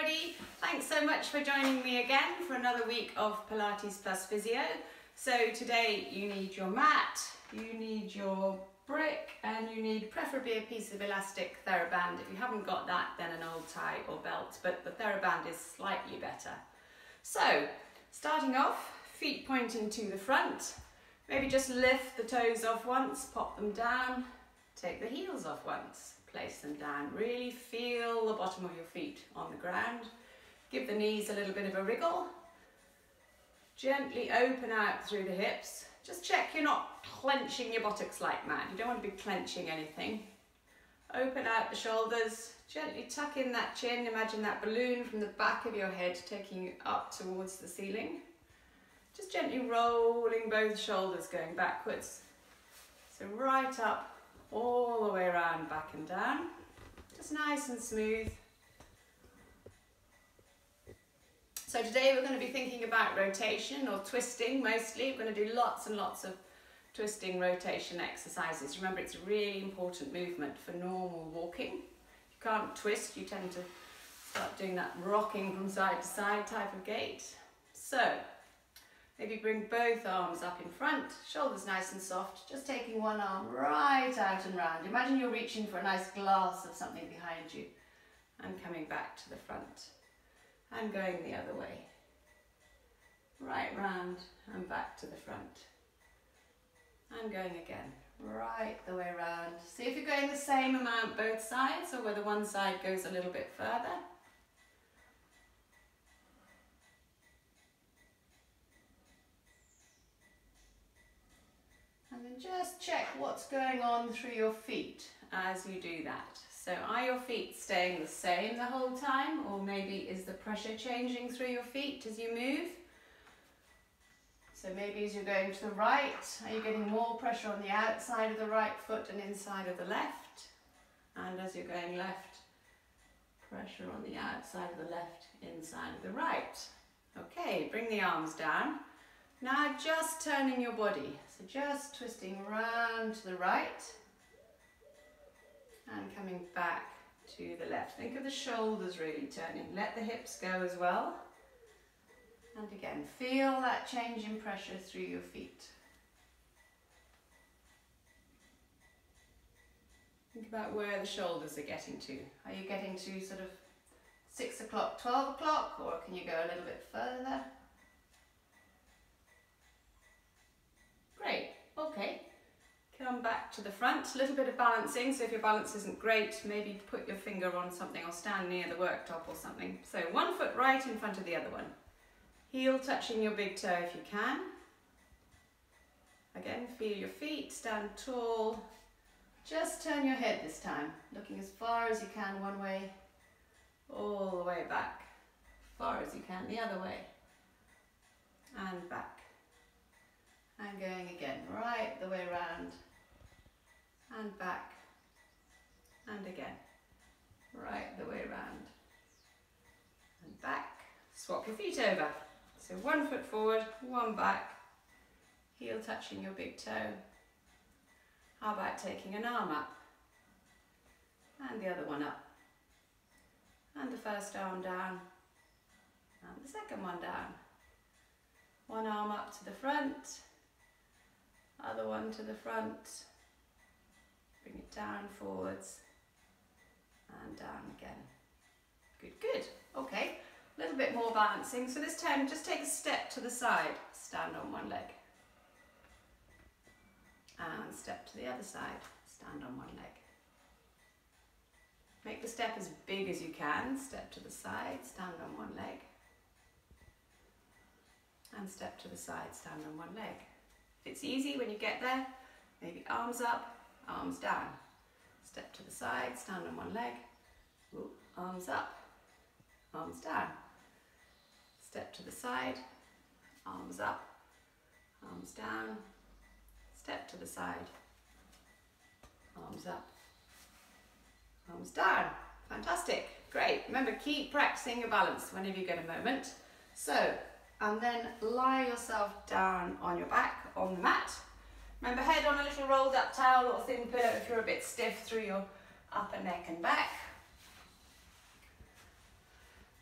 everybody. Thanks so much for joining me again for another week of Pilates plus Physio. So today you need your mat, you need your brick, and you need preferably a piece of elastic TheraBand. If you haven't got that, then an old tie or belt, but the TheraBand is slightly better. So starting off, feet pointing to the front. Maybe just lift the toes off once, pop them down, take the heels off once, place them down. Really feel the bottom of your feet on the ground. Give the knees a little bit of a wriggle. Gently open out through the hips. Just check you're not clenching your buttocks like mad. You don't want to be clenching anything. Open out the shoulders. Gently tuck in that chin. Imagine that balloon from the back of your head taking you up towards the ceiling. Just gently rolling both shoulders going backwards. So right up, all the way around, back and down. Just nice and smooth. So today we're going to be thinking about rotation or twisting mostly. We're going to do lots and lots of twisting rotation exercises. Remember, it's a really important movement for normal walking. You can't twist, you tend to start doing that rocking from side to side type of gait. So maybe bring both arms up in front, shoulders nice and soft, just taking one arm right out and round. Imagine you're reaching for a nice glass of something behind you and coming back to the front and going the other way. Right round and back to the front and going again, right the way around. See if you're going the same amount both sides or whether one side goes a little bit further. And then just check what's going on through your feet as you do that. So are your feet staying the same the whole time, or maybe is the pressure changing through your feet as you move? So maybe as you're going to the right, are you getting more pressure on the outside of the right foot and inside of the left? And as you're going left, pressure on the outside of the left, inside of the right. Okay, bring the arms down. Now just turning your body, so just twisting round to the right and coming back to the left. Think of the shoulders really turning. Let the hips go as well. And again, feel that change in pressure through your feet. Think about where the shoulders are getting to. Are you getting to sort of 6 o'clock, 12 o'clock, or can you go a little bit further? Great, okay. Come back to the front, a little bit of balancing, so if your balance isn't great, maybe put your finger on something or stand near the worktop or something. So one foot right in front of the other one. Heel touching your big toe if you can. Again, feel your feet, stand tall. Just turn your head this time, looking as far as you can one way, all the way back, far as you can the other way, and back. And going again, right the way around, and back, and again, right the way around, and back. Swap your feet over. So one foot forward, one back, heel touching your big toe. How about taking an arm up, and the other one up, and the first arm down, and the second one down. One arm up to the front, other one to the front, bring it down forwards and down again. Good, good. Okay, a little bit more balancing. So this time just take a step to the side, stand on one leg. And step to the other side, stand on one leg. Make the step as big as you can, step to the side, stand on one leg. And step to the side, stand on one leg. If it's easy when you get there, maybe arms up, arms down. Step to the side, stand on one leg. Ooh, arms up, arms down. Step to the side, arms up, arms down. Step to the side, arms up, arms down. Fantastic, great. Remember, keep practicing your balance whenever you get a moment. So, and then lie yourself down on your back on the mat. Remember, head on a little rolled up towel or thin pillow if you're a bit stiff through your upper neck and back.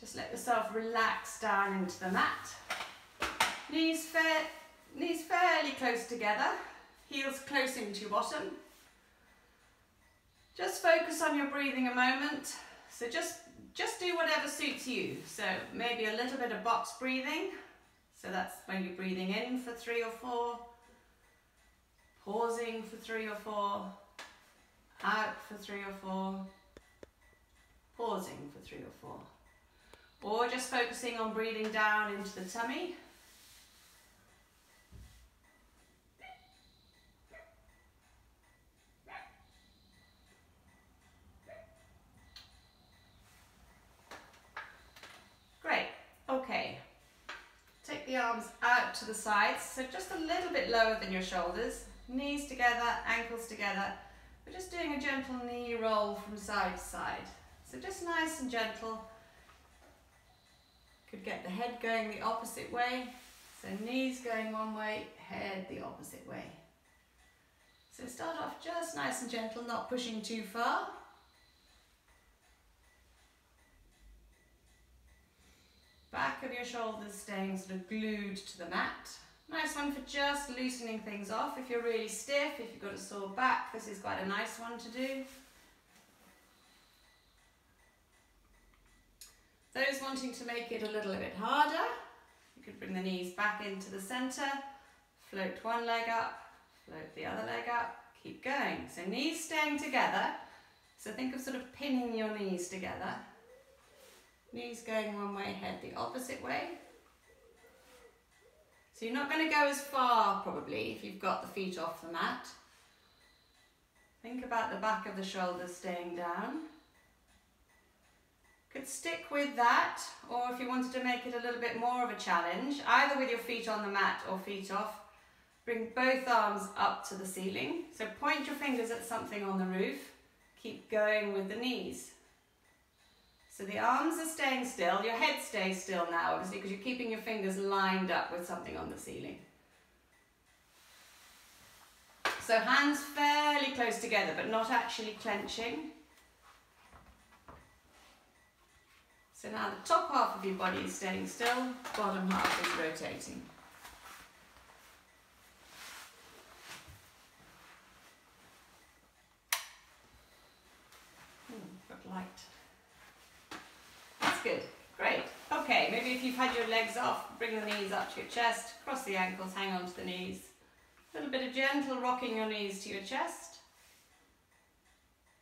Just let yourself relax down into the mat. Knees fairly close together, heels close into your bottom. Just focus on your breathing a moment. So just do whatever suits you. So maybe a little bit of box breathing. So that's when you're breathing in for 3 or 4, pausing for 3 or 4, out for 3 or 4, pausing for 3 or 4. Or just focusing on breathing down into the tummy. Great, okay. Take the arms out to the sides, so just a little bit lower than your shoulders. Knees together, ankles together. We're just doing a gentle knee roll from side to side. So just nice and gentle. Could get the head going the opposite way. So knees going one way, head the opposite way. So start off just nice and gentle, not pushing too far. Back of your shoulders staying sort of glued to the mat. Nice one for just loosening things off. If you're really stiff, if you've got a sore back, this is quite a nice one to do. Those wanting to make it a little bit harder, you could bring the knees back into the centre, float one leg up, float the other leg up, keep going. So knees staying together, so think of sort of pinning your knees together. Knees going one way, head the opposite way. So you're not going to go as far probably if you've got the feet off the mat. Think about the back of the shoulders staying down. Could stick with that, or if you wanted to make it a little bit more of a challenge, either with your feet on the mat or feet off, bring both arms up to the ceiling. So point your fingers at something on the roof, keep going with the knees. So the arms are staying still, your head stays still now obviously because you're keeping your fingers lined up with something on the ceiling. So hands fairly close together but not actually clenching. So now the top half of your body is staying still, bottom half is rotating. Got light. That's good, great. Okay, maybe if you've had your legs off, bring the knees up to your chest, cross the ankles, hang on to the knees. A little bit of gentle rocking your knees to your chest.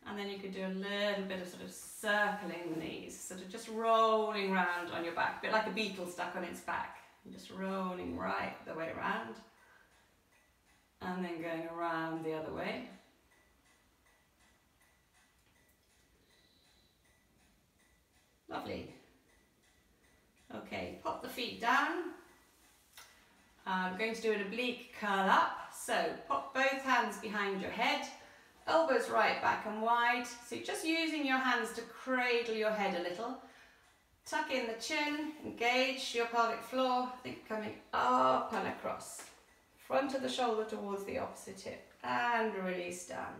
And then you could do a little bit of sort of circling the knees, sort of just rolling round on your back, a bit like a beetle stuck on its back. And just rolling right the way around. And then going around the other way. Lovely. Okay, pop the feet down. I'm going to do an oblique curl up. So pop both hands behind your head. Elbows right back and wide, so you're just using your hands to cradle your head a little. Tuck in the chin, engage your pelvic floor, think coming up and across. Front of the shoulder towards the opposite hip and release down.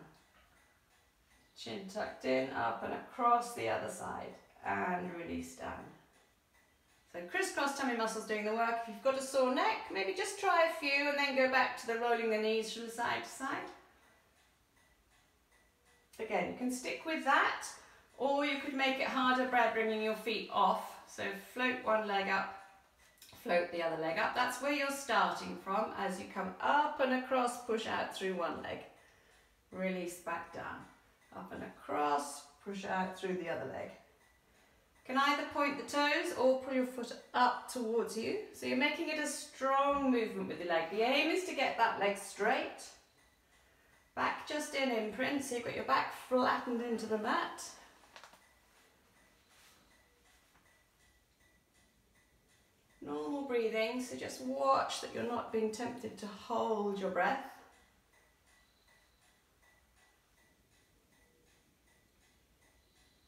Chin tucked in, up and across the other side and release down. So crisscross tummy muscles doing the work. If you've got a sore neck, maybe just try a few and then go back to the rolling the knees from side to side. Again, you can stick with that, or you could make it harder by bringing your feet off. So float one leg up, float the other leg up. That's where you're starting from. As you come up and across, push out through one leg. Release back down. Up and across, push out through the other leg. You can either point the toes or pull your foot up towards you. So you're making it a strong movement with the leg. The aim is to get that leg straight. Back just in imprint, so you've got your back flattened into the mat. Normal breathing, so just watch that you're not being tempted to hold your breath.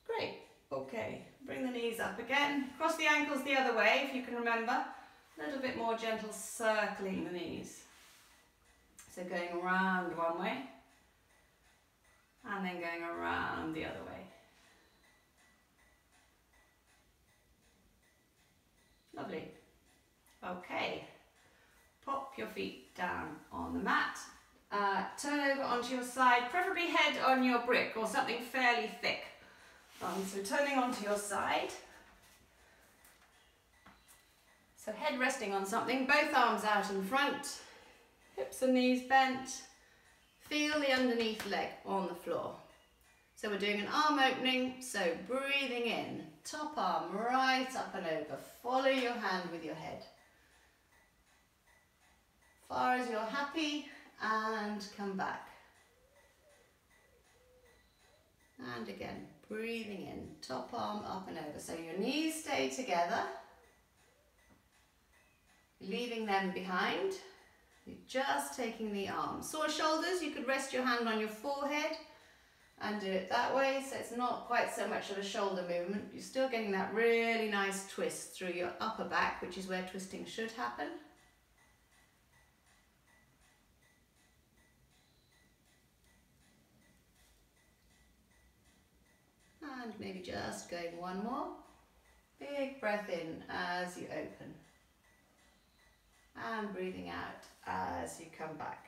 Great, okay, bring the knees up again. Cross the ankles the other way if you can remember. A little bit more gentle circling the knees. So going around one way and then going around the other way. Okay, pop your feet down on the mat. Turn over onto your side, preferably head on your brick or something fairly thick. So turning onto your side. So head resting on something, both arms out in front, hips and knees bent. Feel the underneath leg on the floor. So we're doing an arm opening, so breathing in, top arm right up and over. Follow your hand with your head. Far as you're happy, and come back. And again, breathing in, top arm up and over. So your knees stay together, leaving them behind. You're just taking the arms. Sore shoulders, you could rest your hand on your forehead and do it that way, so it's not quite so much of a shoulder movement. You're still getting that really nice twist through your upper back, which is where twisting should happen. And maybe just going one more. Big breath in as you open. And breathing out as you come back.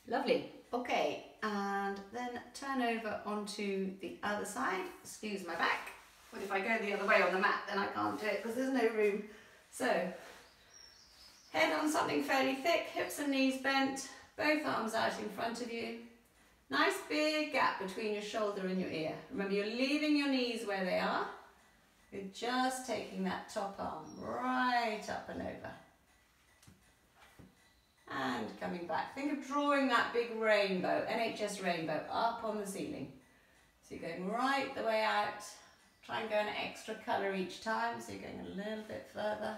Lovely. Okay, and then turn over onto the other side. Excuse my back. But if I go the other way on the mat, then I can't do it because there's no room. So, head on something fairly thick, hips and knees bent, both arms out in front of you. Nice big gap between your shoulder and your ear. Remember, you're leaving your knees where they are. You're just taking that top arm right up and over. And coming back. Think of drawing that big rainbow, NHS rainbow, up on the ceiling. So you're going right the way out. Try and go an extra colour each time, so you're going a little bit further.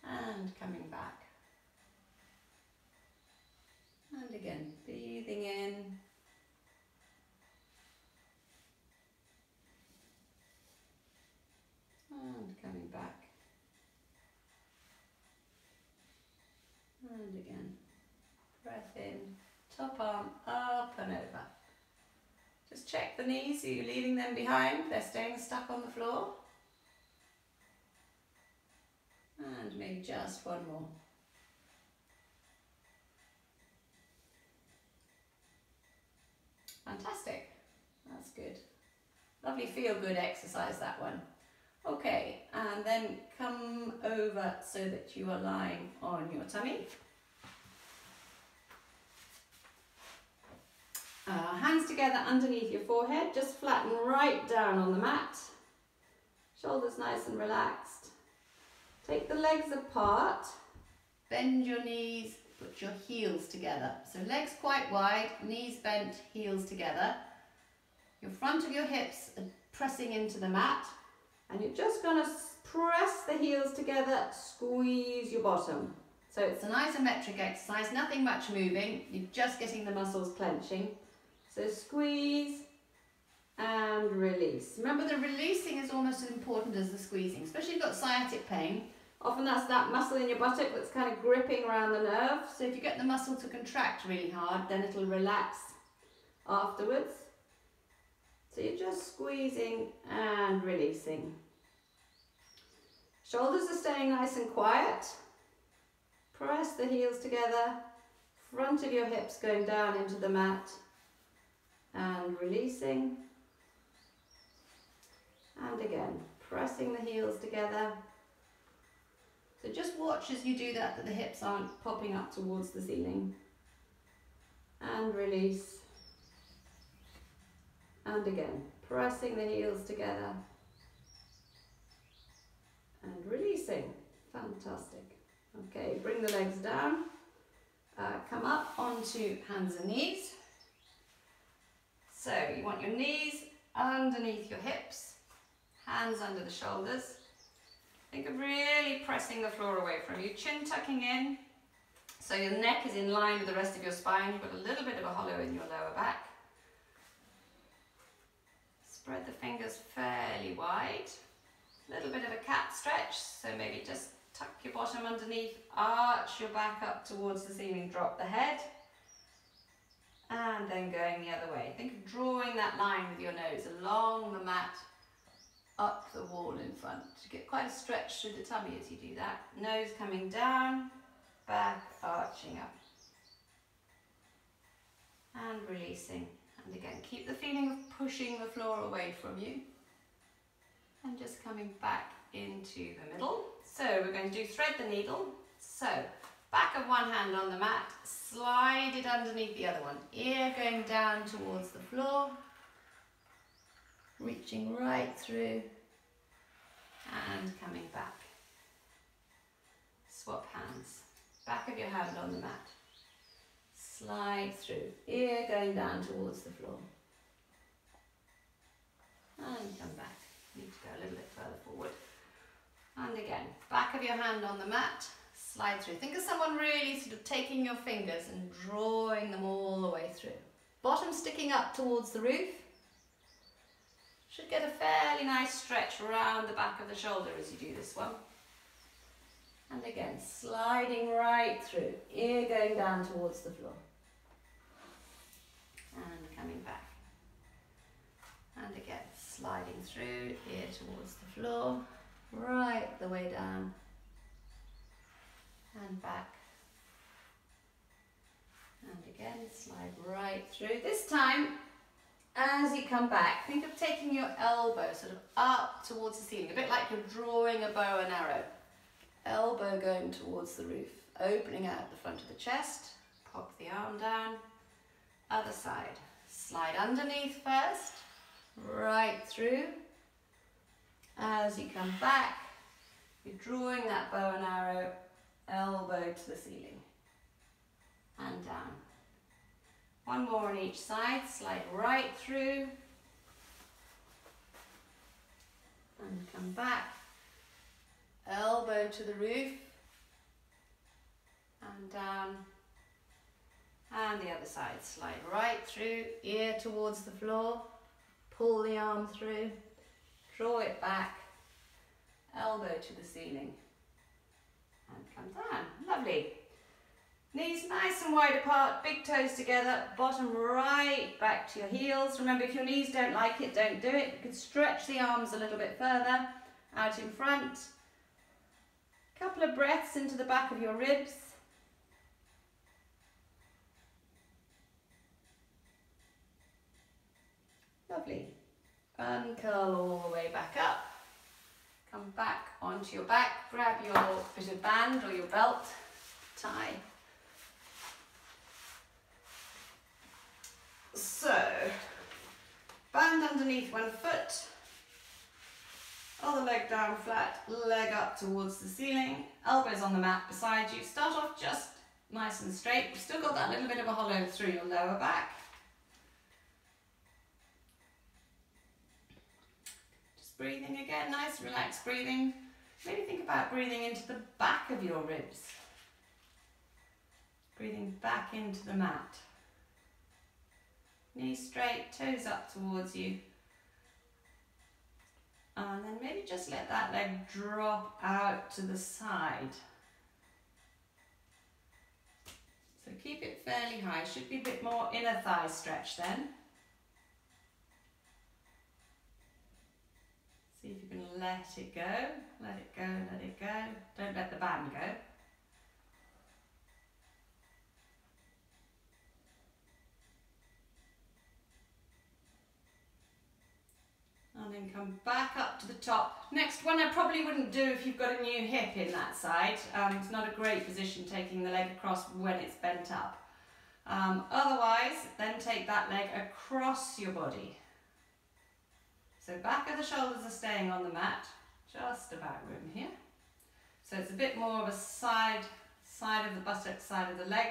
And coming back. And again, breathing in. And coming back. And again, breath in, top arm up and over. Just check the knees, are you leaving them behind? They're staying stuck on the floor. And maybe just one more. Fantastic, that's good. Lovely feel-good exercise, that one. Okay, and then come over so that you are lying on your tummy. Hands together underneath your forehead, just flatten right down on the mat. Shoulders nice and relaxed. Take the legs apart, bend your knees, put your heels together. So legs quite wide, knees bent, heels together. Your front of your hips are pressing into the mat. And you're just going to press the heels together, squeeze your bottom. So it's an isometric exercise, nothing much moving, you're just getting the muscles clenching. So squeeze and release. Remember, the releasing is almost as important as the squeezing, especially if you've got sciatic pain. Often that's that muscle in your buttock that's kind of gripping around the nerve. So if you get the muscle to contract really hard, then it'll relax afterwards. So you're just squeezing and releasing. Shoulders are staying nice and quiet. Press the heels together. Front of your hips going down into the mat. And releasing. And again, pressing the heels together. So just watch as you do that the hips aren't popping up towards the ceiling. And release. And again, pressing the heels together and releasing. Fantastic. Okay, bring the legs down. Come up onto hands and knees. So you want your knees underneath your hips, hands under the shoulders. Think of really pressing the floor away from you, chin tucking in. So your neck is in line with the rest of your spine. You've got a little bit of a hollow in your lower back. Spread the fingers fairly wide. A little bit of a cat stretch, so maybe just tuck your bottom underneath, arch your back up towards the ceiling, drop the head, and then going the other way. Think of drawing that line with your nose along the mat, up the wall in front. You get quite a stretch through the tummy as you do that. Nose coming down, back arching up. And releasing. And again, keep the feeling of pushing the floor away from you. And just coming back into the middle. So we're going to do thread the needle. So back of one hand on the mat, slide it underneath the other one. Ear going down towards the floor. Reaching right through and coming back. Swap hands. Back of your hand on the mat. Slide through. Ear going down towards the floor. And come back. Need to go a little bit further forward. And again, back of your hand on the mat. Slide through. Think of someone really sort of taking your fingers and drawing them all the way through. Bottom sticking up towards the roof. Should get a fairly nice stretch around the back of the shoulder as you do this one. And again, sliding right through. Ear going down towards the floor. And coming back. And again, sliding through, ear towards the floor. Right the way down. And back. And again, slide right through. This time, as you come back, think of taking your elbow sort of up towards the ceiling, a bit like you're drawing a bow and arrow. Elbow going towards the roof, opening out the front of the chest, pop the arm down, other side. Slide underneath first, right through. As you come back, you're drawing that bow and arrow, elbow to the ceiling, and down. One more on each side, slide right through, and come back, elbow to the roof, and down, and the other side, slide right through, ear towards the floor, pull the arm through, draw it back, elbow to the ceiling, and come down. Lovely. Knees nice and wide apart, big toes together, bottom right back to your heels. Remember, if your knees don't like it, don't do it. You can stretch the arms a little bit further, out in front. Couple of breaths into the back of your ribs. Lovely. Uncurl all the way back up. Come back onto your back, grab your bit of band or your belt, tie. So, band underneath one foot, other leg down flat, leg up towards the ceiling, elbows on the mat beside you. Start off just nice and straight. You've still got that little bit of a hollow through your lower back. Just breathing again, nice relaxed breathing. Maybe think about breathing into the back of your ribs. Breathing back into the mat. Knees straight, toes up towards you. And then maybe just let that leg drop out to the side. So keep it fairly high. Should be a bit more inner thigh stretch then. See if you can let it go. Let it go, let it go. Don't let the band go. And then come back up to the top. Next one I probably wouldn't do if you've got a new hip in that side. It's not a great position taking the leg across when it's bent up. Otherwise, then take that leg across your body. So back of the shoulders are staying on the mat, just about room here. So it's a bit more of a side of the buttock, side of the leg.